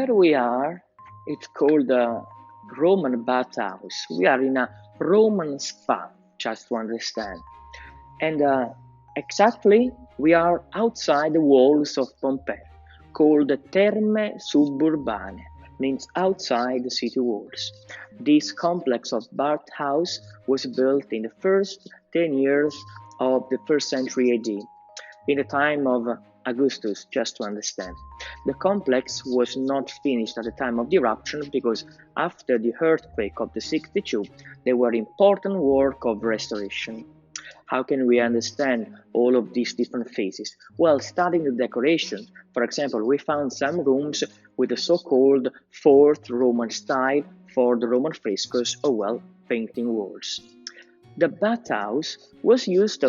Where we are, it's called a Roman bathhouse. We are in a Roman spa, just to understand. And exactly, we are outside the walls of Pompeii, called Terme Suburbane, means outside the city walls. This complex of bathhouse was built in the first 10 years of the 1st century AD, in the time of Augustus, just to understand. The complex was not finished at the time of the eruption because after the earthquake of the 62, there were important work of restoration. How can we understand all of these different phases? Well, studying the decoration. For example, we found some rooms with the so-called Fourth Roman style for the Roman frescoes or, well, painting walls. The bathhouse was used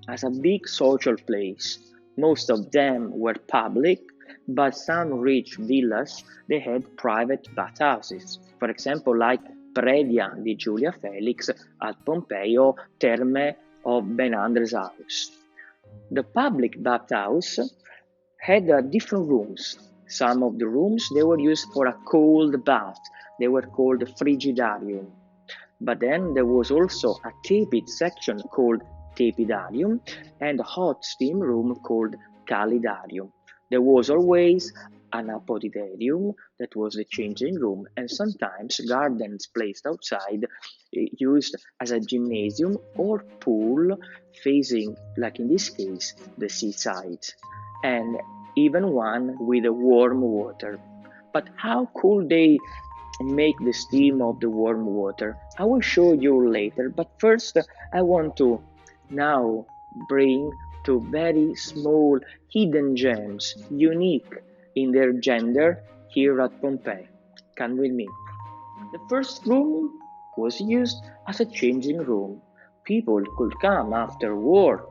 as a big social place. Most of them were public, but some rich villas, they had private bathhouses. For example, like Predia di Julia Felix at Pompeii or Terme of Benandre's house. The public bathhouse had different rooms. Some of the rooms, they were used for a cold bath. They were called frigidarium. But then there was also a tepid section called tepidarium and a hot steam room called calidarium. There was always an apodidarium, that was the changing room, and sometimes gardens placed outside, used as a gymnasium or pool facing, like in this case, the seaside, and even one with warm water. But how could they make the steam of the warm water? I will show you later, but first I want to now bring two very small hidden gems, unique in their gender here at Pompeii. Come with me. The first room was used as a changing room. People could come after work,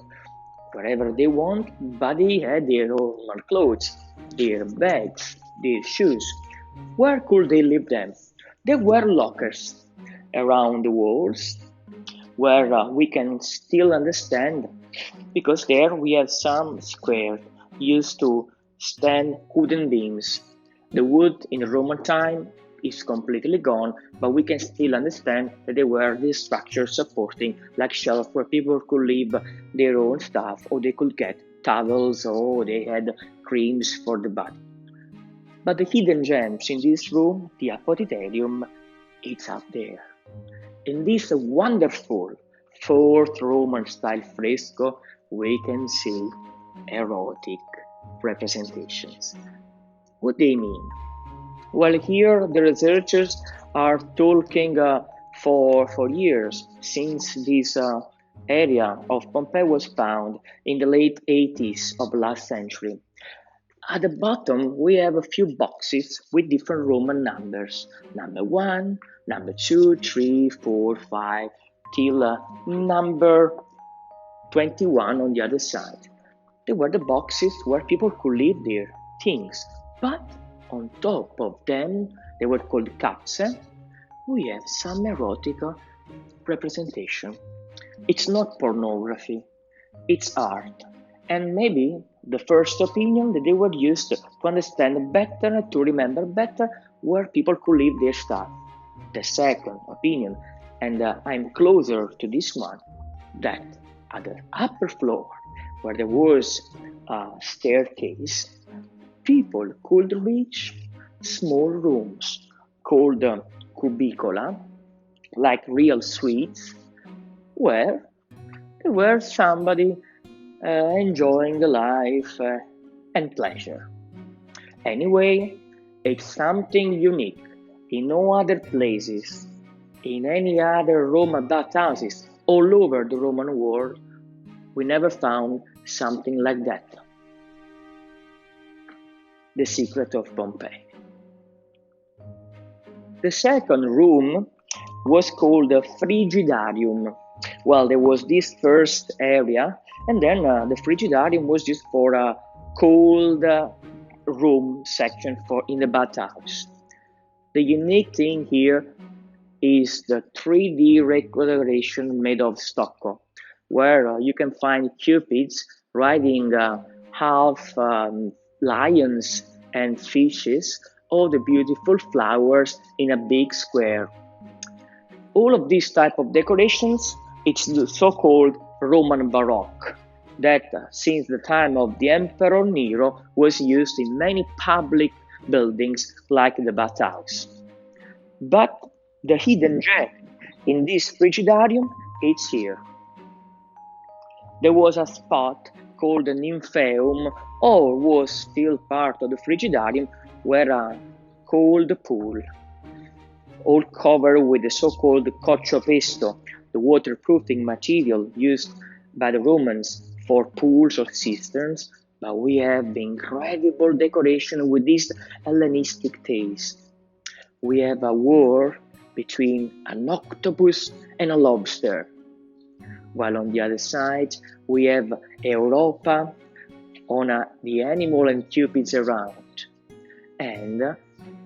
wherever they want, but they had their normal clothes, their bags, their shoes. Where could they leave them? There were lockers around the walls where we can still understand, because there we have some square used to stand wooden beams. The wood in Roman time is completely gone, but we can still understand that there were these structures supporting, like shelves where people could leave their own stuff, or they could get towels, or they had creams for the body. But the hidden gems in this room, the apodidarium, it's up there. In this wonderful Fourth Roman style fresco, we can see erotic representations. What they mean? Well, here the researchers are talking for years, since this area of Pompeii was found in the late 80s of last century. At the bottom, we have a few boxes with different Roman numbers. Number 1, number 2, 3, 4, 5, till number 21 on the other side. They were the boxes where people could leave their things. But on top of them, they were called capse, we have some erotic representation. It's not pornography, it's art. And maybe the first opinion that they were used to understand better, to remember better, where people could leave their stuff. The second opinion, and I'm closer to this one, that at the upper floor, where there was a staircase, people could reach small rooms called cubicola, like real suites, where there were somebody enjoying the life and pleasure. Anyway, it's something unique. In no other places, in any other Roman bathhouses all over the Roman world, we never found something like that. The secret of Pompeii. The second room was called the frigidarium. Well, there was this first area, and then the frigidarium was used for a cold room section in the bathhouse. The unique thing here is the 3D recoloration made of stucco, where you can find cupids riding half lions and fishes all the beautiful flowers in a big square. All of these type of decorations, it's the so-called Roman Baroque, that since the time of the Emperor Nero was used in many public buildings like the bathhouse. But the hidden gem in this frigidarium is here. There was a spot called the Nymphaeum, or was still part of the frigidarium, where a cold pool, all covered with the so-called coccio-pesto, the waterproofing material used by the Romans for pools or cisterns, but we have the incredible decoration with this Hellenistic taste. We have a war between an octopus and a lobster, while on the other side we have Europa on the animal and cupids around. And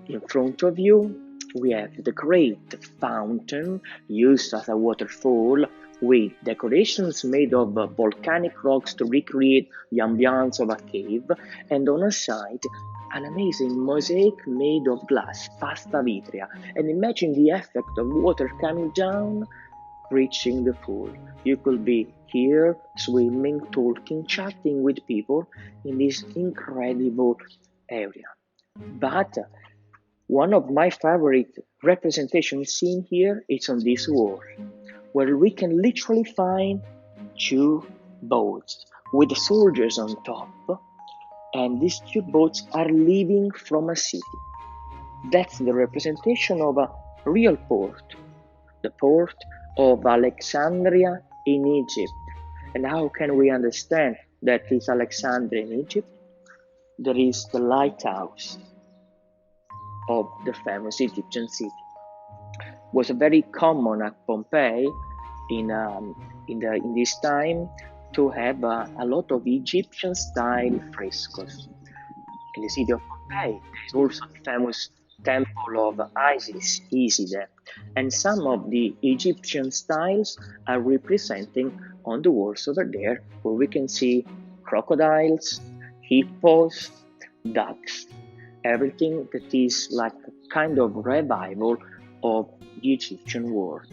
in front of you we have the great fountain used as a waterfall with decorations made of volcanic rocks to recreate the ambience of a cave, and on a side an amazing mosaic made of glass, pasta vitrea. And imagine the effect of water coming down, reaching the pool. You could be here swimming, talking, chatting with people in this incredible area. But one of my favorite representation scene here is on this wall, where we can literally find two boats with soldiers on top, and these two boats are leaving from a city. That's the representation of a real port, the port of Alexandria in Egypt. And how can we understand that it's Alexandria in Egypt? There is the lighthouse of the famous Egyptian city. It was very common at Pompeii in this time to have a lot of Egyptian style frescoes. In the city of Pompeii, there is also the famous temple of Isis, Iside, and some of the Egyptian styles are representing on the walls over there, where we can see crocodiles, hippos, ducks, everything that is like a kind of revival of the Egyptian world.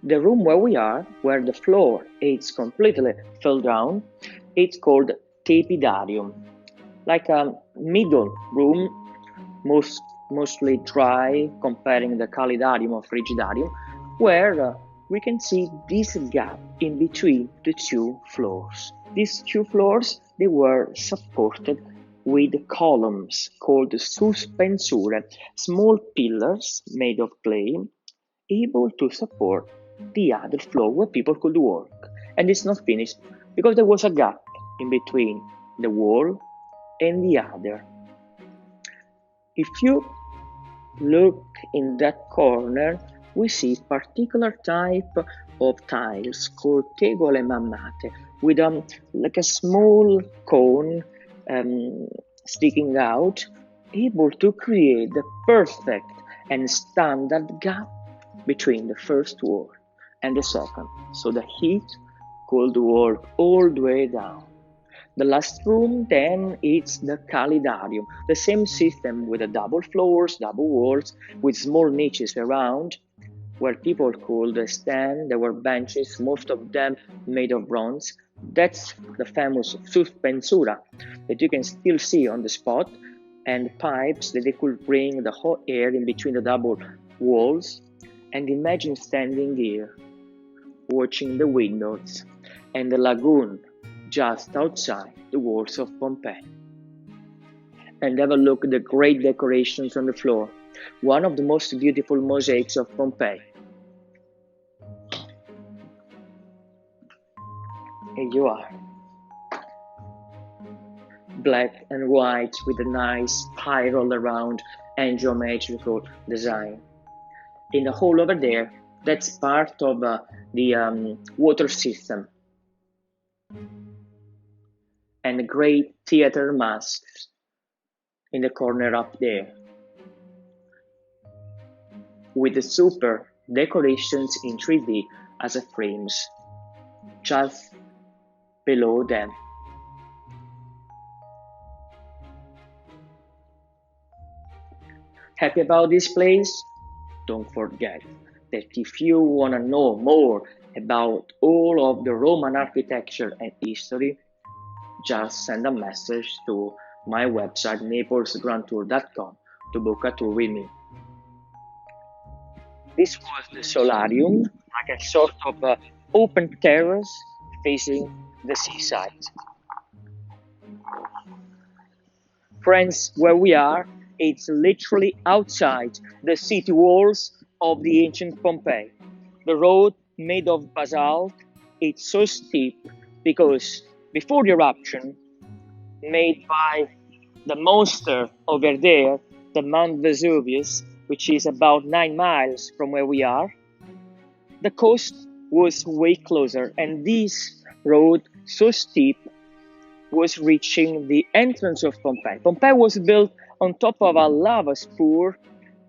The room where we are, where the floor is completely filled down, it's called tepidarium, like a middle room, mostly dry, comparing the calidarium or frigidarium, where we can see this gap in between the two floors. These two floors, they were supported with columns called suspensure, small pillars made of clay, able to support the other floor where people could work. And it's not finished because there was a gap in between the wall and the other. If you look in that corner, we see particular type of tiles called tegole mammate, with like a small cone sticking out, able to create the perfect and standard gap between the first wall and the second, so the heat could work all the way down. The last room then is the calidarium, the same system with the double floors, double walls, with small niches around where people could stand. There were benches, most of them made of bronze. That's the famous suspensura that you can still see on the spot, and pipes that they could bring the hot air in between the double walls. And imagine standing here, watching the windows and the lagoon just outside the walls of Pompeii. And have a look at the great decorations on the floor, one of the most beautiful mosaics of Pompeii. Here you are. Black and white with a nice spiral around and geometrical design. In the hall over there, that's part of the water system. And great theater masks in the corner up there, with the super decorations in 3D as a frames just below them. Happy about this place? Don't forget that if you want to know more about all of the Roman architecture and history, just send a message to my website naplesgrandtour.com to book a tour with me. This was the solarium, like a sort of open terrace facing the seaside. Friends, where we are, it's literally outside the city walls of the ancient Pompeii. The road made of basalt, it's so steep because before the eruption made by the monster over there, the Mount Vesuvius, which is about 9 miles from where we are, the coast was way closer, and this road, so steep, was reaching the entrance of Pompeii. Pompeii was built on top of a lava spur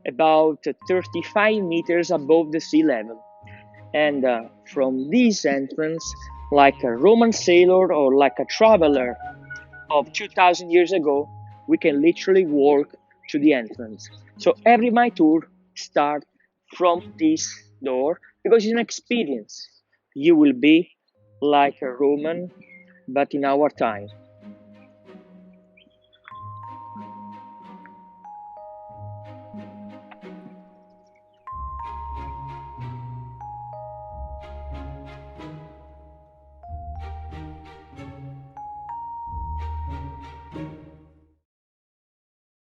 about 35 meters above the sea level. And from this entrance, like a Roman sailor or like a traveler of 2000 years ago, we can literally walk to the entrance. So every my tour starts from this door because it's an experience. You will be like a Roman, but in our time.